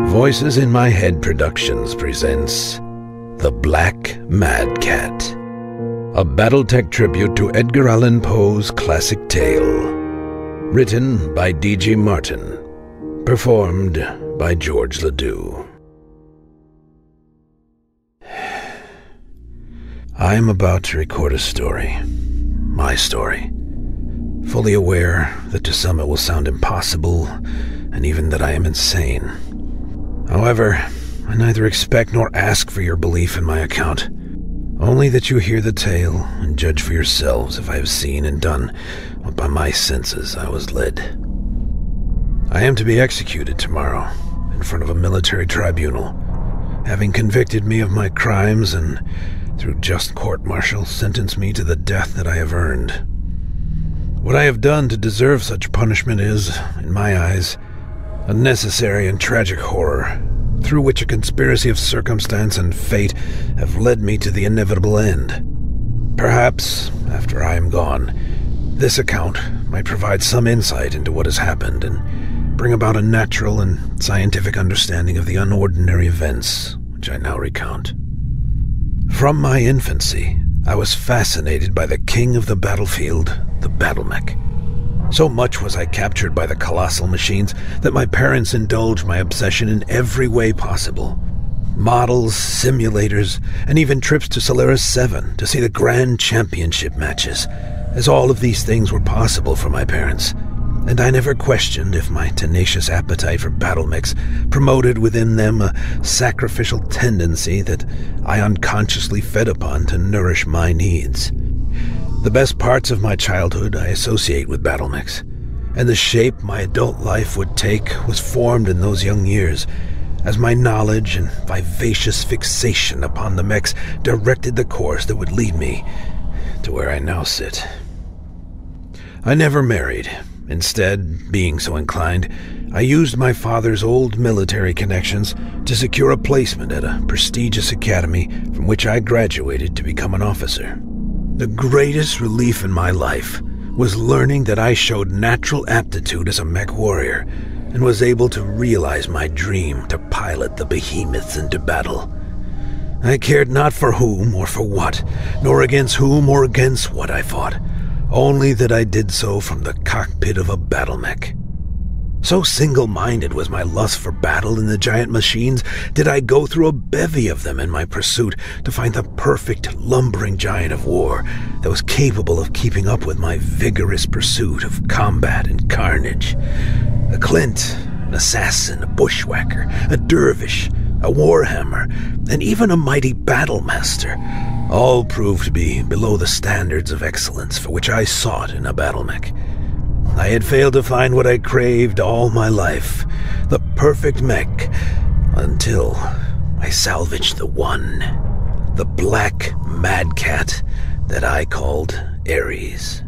Voices in My Head Productions presents The Black Mad Cat, a Battletech tribute to Edgar Allan Poe's classic tale. Written by D.G. Martin. Performed by George Ledoux. I am about to record a story. My story. Fully aware that to some it will sound impossible, and even that I am insane. However, I neither expect nor ask for your belief in my account. Only that you hear the tale and judge for yourselves if I have seen and done what by my senses I was led. I am to be executed tomorrow in front of a military tribunal, having convicted me of my crimes and, through just court-martial, sentenced me to the death that I have earned. What I have done to deserve such punishment is, in my eyes, a necessary and tragic horror, through which a conspiracy of circumstance and fate have led me to the inevitable end. Perhaps, after I am gone, this account might provide some insight into what has happened and bring about a natural and scientific understanding of the unordinary events which I now recount. From my infancy, I was fascinated by the king of the battlefield, the Battletech. So much was I captured by the colossal machines that my parents indulged my obsession in every way possible. Models, simulators, and even trips to Solaris 7 to see the grand championship matches, as all of these things were possible for my parents. And I never questioned if my tenacious appetite for battlemechs promoted within them a sacrificial tendency that I unconsciously fed upon to nourish my needs. The best parts of my childhood I associate with battlemechs, and the shape my adult life would take was formed in those young years, as my knowledge and vivacious fixation upon the mechs directed the course that would lead me to where I now sit. I never married. Instead, being so inclined, I used my father's old military connections to secure a placement at a prestigious academy from which I graduated to become an officer. The greatest relief in my life was learning that I showed natural aptitude as a mech warrior and was able to realize my dream to pilot the behemoths into battle. I cared not for whom or for what, nor against whom or against what I fought, only that I did so from the cockpit of a battlemech. So single-minded was my lust for battle in the giant machines, did I go through a bevy of them in my pursuit to find the perfect lumbering giant of war that was capable of keeping up with my vigorous pursuit of combat and carnage. A Clint, an assassin, a bushwhacker, a dervish, a warhammer, and even a mighty battlemaster, all proved to be below the standards of excellence for which I sought in a battlemech. I had failed to find what I craved all my life, the perfect mech, until I salvaged the one, the black mad cat that I called Ares.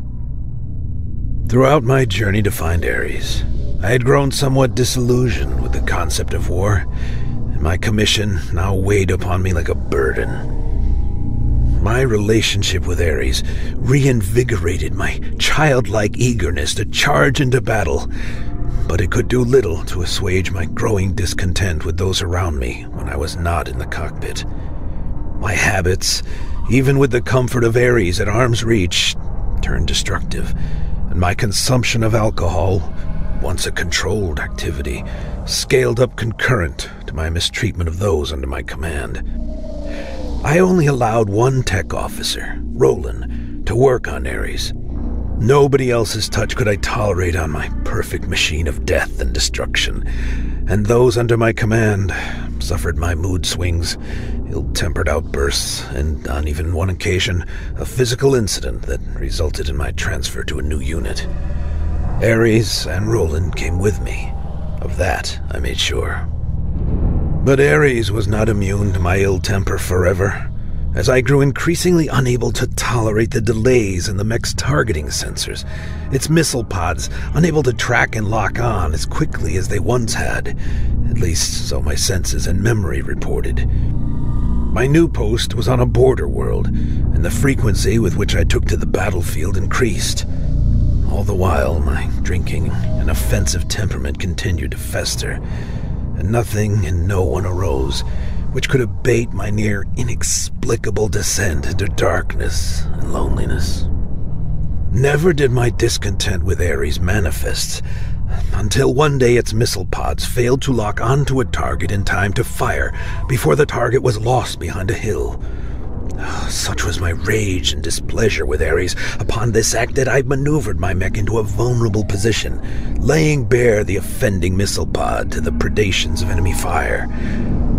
Throughout my journey to find Ares, I had grown somewhat disillusioned with the concept of war, and my commission now weighed upon me like a burden. My relationship with Ares reinvigorated my childlike eagerness to charge into battle, but it could do little to assuage my growing discontent with those around me when I was not in the cockpit. My habits, even with the comfort of Ares at arm's reach, turned destructive, and my consumption of alcohol, once a controlled activity, scaled up concurrent to my mistreatment of those under my command. I only allowed one tech officer, Roland, to work on Ares. Nobody else's touch could I tolerate on my perfect machine of death and destruction, and those under my command suffered my mood swings, ill-tempered outbursts, and on even one occasion, a physical incident that resulted in my transfer to a new unit. Ares and Roland came with me. Of that I made sure. But Ares was not immune to my ill temper forever, as I grew increasingly unable to tolerate the delays in the mech's targeting sensors, its missile pods unable to track and lock on as quickly as they once had, at least so my senses and memory reported. My new post was on a border world, and the frequency with which I took to the battlefield increased. All the while, my drinking and offensive temperament continued to fester, and nothing and no one arose which could abate my near inexplicable descent into darkness and loneliness. Never did my discontent with Ares manifest, until one day its missile pods failed to lock onto a target in time to fire before the target was lost behind a hill. Such was my rage and displeasure with Ares upon this act that I maneuvered my mech into a vulnerable position, laying bare the offending missile pod to the predations of enemy fire.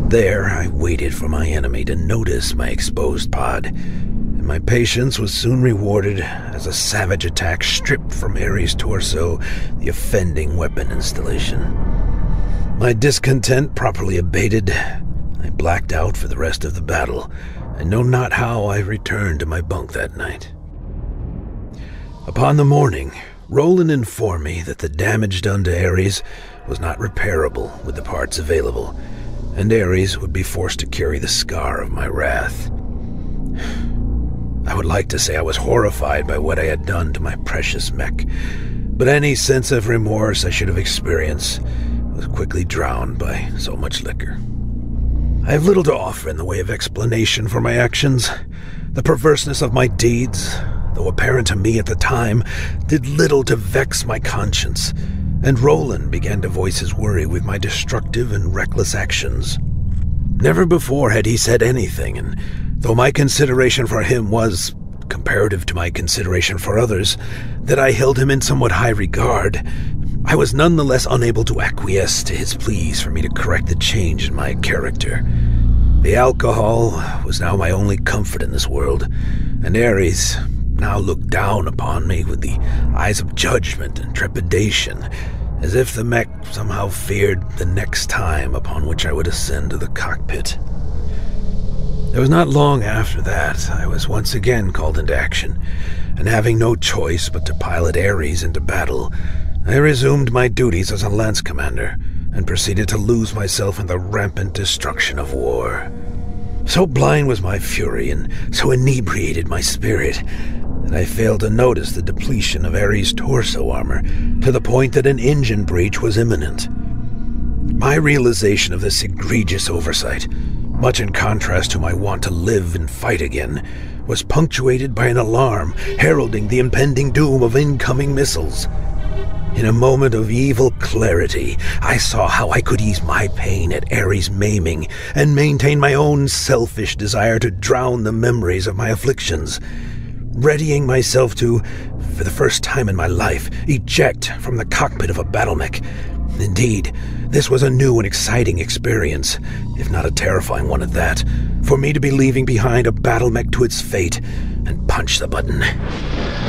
There I waited for my enemy to notice my exposed pod, and my patience was soon rewarded as a savage attack stripped from Ares' torso the offending weapon installation. My discontent properly abated, I blacked out for the rest of the battle, and know not how I returned to my bunk that night. Upon the morning, Roland informed me that the damage done to Ares was not repairable with the parts available, and Ares would be forced to carry the scar of my wrath. I would like to say I was horrified by what I had done to my precious mech, but any sense of remorse I should have experienced was quickly drowned by so much liquor. I have little to offer in the way of explanation for my actions. The perverseness of my deeds, though apparent to me at the time, did little to vex my conscience, and Roland began to voice his worry with my destructive and reckless actions. Never before had he said anything, and though my consideration for him was, comparative to my consideration for others, that I held him in somewhat high regard, I was nonetheless unable to acquiesce to his pleas for me to correct the change in my character. The alcohol was now my only comfort in this world, and Ares now looked down upon me with the eyes of judgment and trepidation, as if the mech somehow feared the next time upon which I would ascend to the cockpit. It was not long after that I was once again called into action, and having no choice but to pilot Ares into battle, I resumed my duties as a lance commander and proceeded to lose myself in the rampant destruction of war. So blind was my fury and so inebriated my spirit that I failed to notice the depletion of Ares' torso armor to the point that an engine breach was imminent. My realization of this egregious oversight, much in contrast to my want to live and fight again, was punctuated by an alarm heralding the impending doom of incoming missiles. In a moment of evil clarity, I saw how I could ease my pain at Ares' maiming and maintain my own selfish desire to drown the memories of my afflictions, readying myself to, for the first time in my life, eject from the cockpit of a battlemech. Indeed, this was a new and exciting experience, if not a terrifying one at that, for me to be leaving behind a battlemech to its fate and punch the button.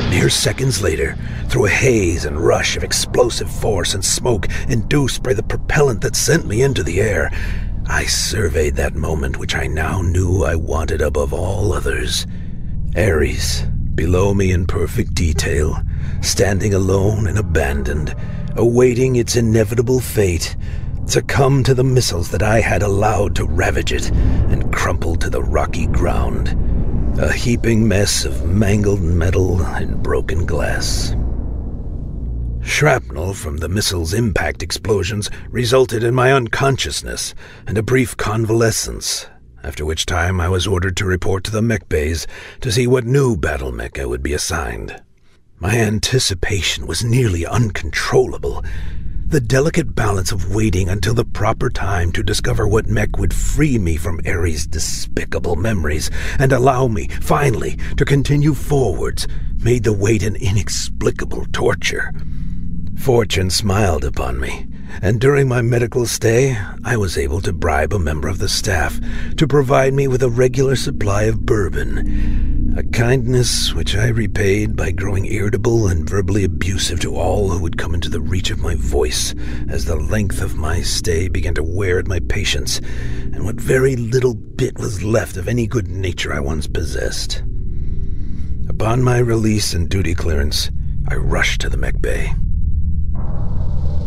Mere seconds later, through a haze and rush of explosive force and smoke induced by the propellant that sent me into the air, I surveyed that moment which I now knew I wanted above all others. Ares, below me in perfect detail, standing alone and abandoned, awaiting its inevitable fate, succumb to the missiles that I had allowed to ravage it and crumple to the rocky ground, a heaping mess of mangled metal and broken glass. Shrapnel from the missile's impact explosions resulted in my unconsciousness and a brief convalescence, after which time I was ordered to report to the mech bays to see what new battle mech I would be assigned. My anticipation was nearly uncontrollable. The delicate balance of waiting until the proper time to discover what mech would free me from Ares' despicable memories and allow me, finally, to continue forwards made the wait an inexplicable torture. Fortune smiled upon me, and during my medical stay, I was able to bribe a member of the staff to provide me with a regular supply of bourbon, a kindness which I repaid by growing irritable and verbally abusive to all who would come into the reach of my voice as the length of my stay began to wear at my patience and what very little bit was left of any good nature I once possessed. Upon my release and duty clearance, I rushed to the mech bay.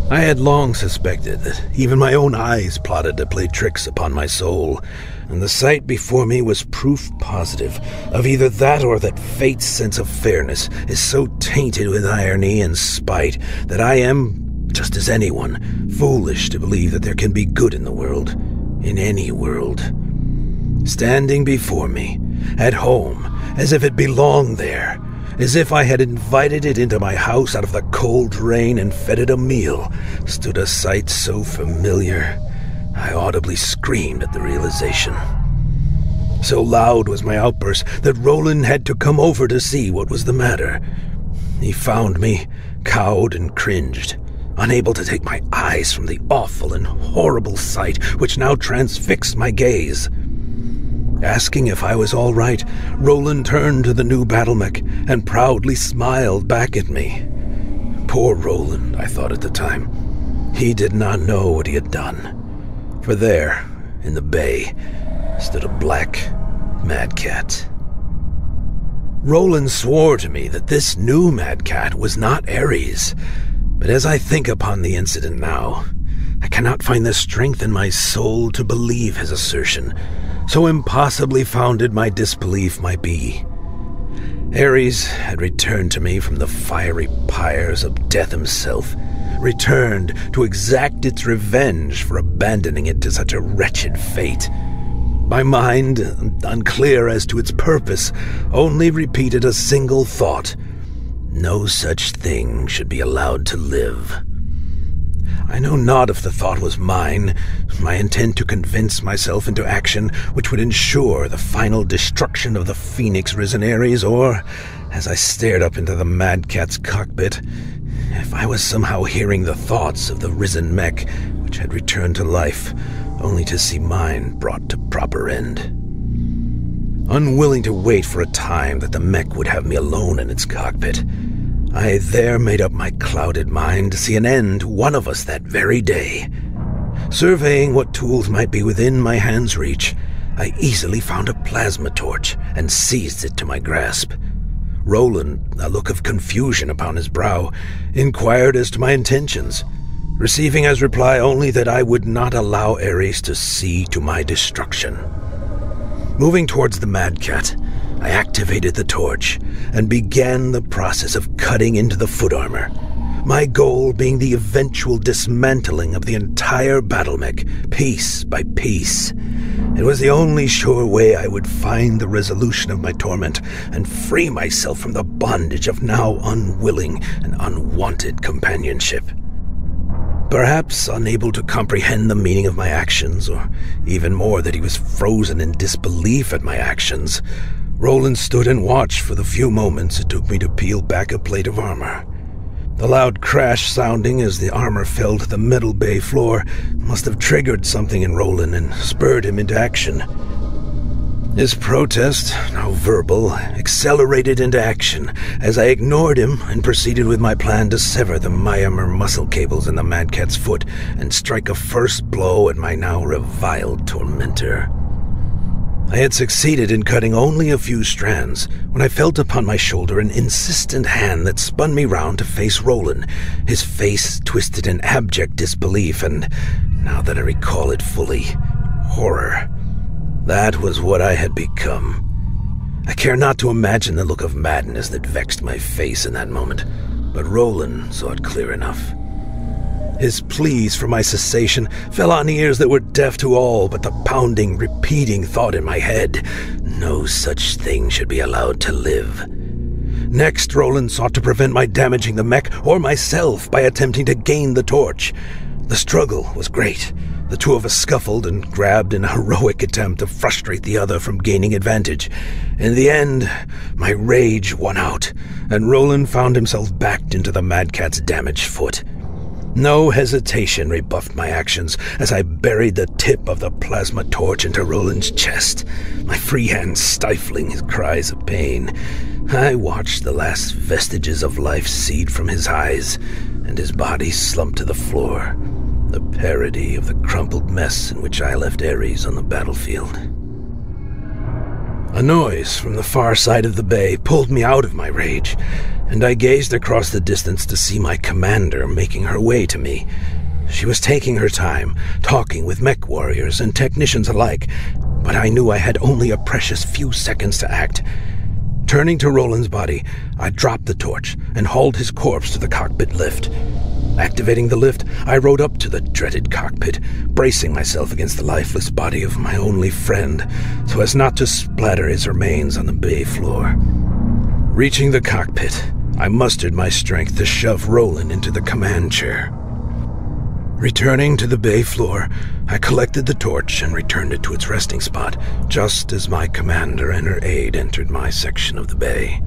I had long suspected that even my own eyes plotted to play tricks upon my soul, and the sight before me was proof positive of either that or that fate's sense of fairness is so tainted with irony and spite that I am just as anyone, foolish to believe that there can be good in the world, in any world. Standing before me, at home, as if it belonged there, as if I had invited it into my house out of the cold rain and fed it a meal, stood a sight so familiar, I audibly screamed at the realization. So loud was my outburst that Roland had to come over to see what was the matter. He found me, cowed and cringed, unable to take my eyes from the awful and horrible sight which now transfixed my gaze. Asking if I was all right, Roland turned to the new battlemech and proudly smiled back at me. Poor Roland, I thought at the time. He did not know what he had done. For there, in the bay, stood a black mad cat. Roland swore to me that this new mad cat was not Ares, but as I think upon the incident now, I cannot find the strength in my soul to believe his assertion, so impossibly founded my disbelief might be. Ares had returned to me from the fiery pyres of death himself, returned to exact its revenge for abandoning it to such a wretched fate. My mind, unclear as to its purpose, only repeated a single thought: no such thing should be allowed to live. I know not if the thought was mine, my intent to convince myself into action which would ensure the final destruction of the phoenix risen Ares, or, as I stared up into the mad cat's cockpit, if I was somehow hearing the thoughts of the risen mech which had returned to life, only to see mine brought to proper end. Unwilling to wait for a time that the mech would have me alone in its cockpit, I there made up my clouded mind to see an end to one of us that very day. Surveying what tools might be within my hand's reach, I easily found a plasma torch and seized it to my grasp. Roland, a look of confusion upon his brow, inquired as to my intentions, receiving as reply only that I would not allow Ares to see to my destruction. Moving towards the mad cat, I activated the torch and began the process of cutting into the foot armor, my goal being the eventual dismantling of the entire battlemech, piece by piece. It was the only sure way I would find the resolution of my torment and free myself from the bondage of now unwilling and unwanted companionship. Perhaps unable to comprehend the meaning of my actions, or even more that he was frozen in disbelief at my actions, Roland stood and watched for the few moments it took me to peel back a plate of armor. The loud crash sounding as the armor fell to the metal bay floor must have triggered something in Roland and spurred him into action. His protest, now verbal, accelerated into action as I ignored him and proceeded with my plan to sever the myomer muscle cables in the mad cat's foot and strike a first blow at my now reviled tormentor. I had succeeded in cutting only a few strands when I felt upon my shoulder an insistent hand that spun me round to face Roland, his face twisted in abject disbelief and, now that I recall it fully, horror. That was what I had become. I care not to imagine the look of madness that vexed my face in that moment, but Roland saw it clear enough. His pleas for my cessation fell on ears that were deaf to all but the pounding, repeating thought in my head: no such thing should be allowed to live. Next, Roland sought to prevent my damaging the mech or myself by attempting to gain the torch. The struggle was great. The two of us scuffled and grabbed in a heroic attempt to frustrate the other from gaining advantage. In the end, my rage won out, and Roland found himself backed into the mad cat's damaged foot. No hesitation rebuffed my actions as I buried the tip of the plasma torch into Roland's chest, my free hand stifling his cries of pain. I watched the last vestiges of life seed from his eyes, and his body slumped to the floor, the parody of the crumpled mess in which I left Ares on the battlefield. A noise from the far side of the bay pulled me out of my rage, and I gazed across the distance to see my commander making her way to me. She was taking her time, talking with mech warriors and technicians alike, but I knew I had only a precious few seconds to act. Turning to Roland's body, I dropped the torch and hauled his corpse to the cockpit lift. Activating the lift, I rode up to the dreaded cockpit, bracing myself against the lifeless body of my only friend, so as not to splatter his remains on the bay floor. Reaching the cockpit, I mustered my strength to shove Roland into the command chair. Returning to the bay floor, I collected the torch and returned it to its resting spot, just as my commander and her aide entered my section of the bay.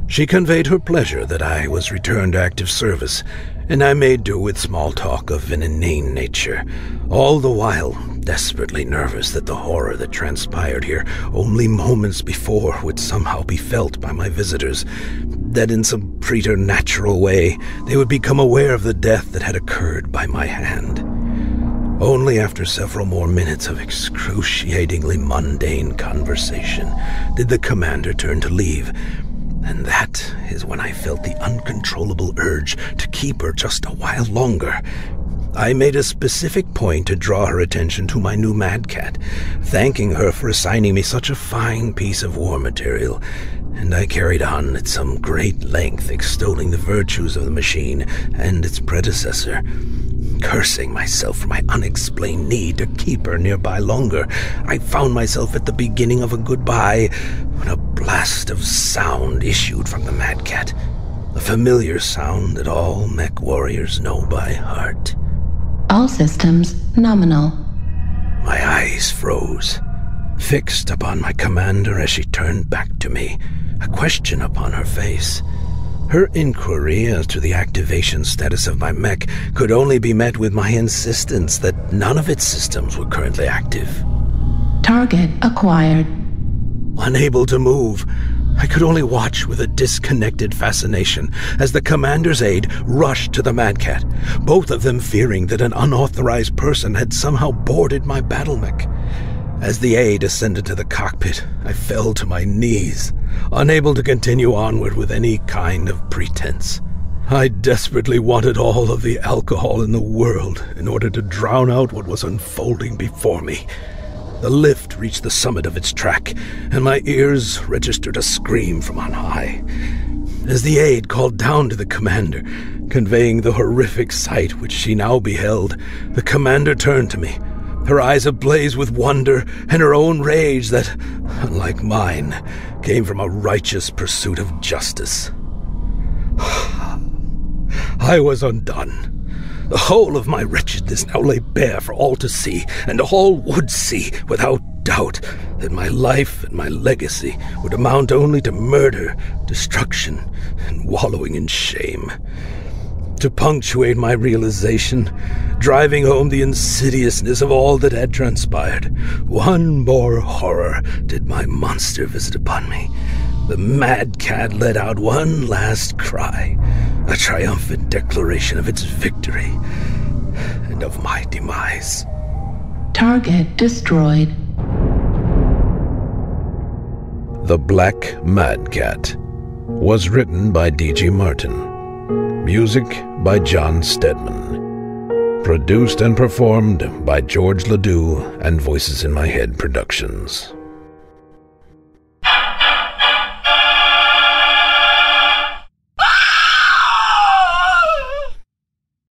She conveyed her pleasure that I was returned to active service, and I made do with small talk of an inane nature, all the while desperately nervous that the horror that transpired here only moments before would somehow be felt by my visitors, that in some preternatural way they would become aware of the death that had occurred by my hand. Only after several more minutes of excruciatingly mundane conversation did the commander turn to leave, and that is when I felt the uncontrollable urge to keep her just a while longer. I made a specific point to draw her attention to my new Mad Cat, thanking her for assigning me such a fine piece of war material, and I carried on at some great length extolling the virtues of the machine and its predecessor, cursing myself for my unexplained need to keep her nearby longer. I found myself at the beginning of a goodbye when a blast of sound issued from the Mad Cat, a familiar sound that all mech warriors know by heart. All systems nominal. My eyes froze, fixed upon my commander as she turned back to me, a question upon her face. Her inquiry as to the activation status of my mech could only be met with my insistence that none of its systems were currently active. Target acquired. Unable to move, I could only watch with a disconnected fascination as the commander's aide rushed to the Mad Cat, both of them fearing that an unauthorized person had somehow boarded my battle mech. As the aide ascended to the cockpit, I fell to my knees, unable to continue onward with any kind of pretense. I desperately wanted all of the alcohol in the world in order to drown out what was unfolding before me. The lift reached the summit of its track, and my ears registered a scream from on high. As the aide called down to the commander, conveying the horrific sight which she now beheld, the commander turned to me, her eyes ablaze with wonder and her own rage that, unlike mine, came from a righteous pursuit of justice. I was undone. The whole of my wretchedness now lay bare for all to see, and all would see, without doubt, that my life and my legacy would amount only to murder, destruction, and wallowing in shame. To punctuate my realization, driving home the insidiousness of all that had transpired, one more horror did my monster visit upon me. The Mad Cat let out one last cry, a triumphant declaration of its victory and of my demise. Target destroyed. The Black Mad Cat was written by D.G. Martin. Music by Jon Steadman. Produced and performed by George Ledoux and Voices in My Head Productions.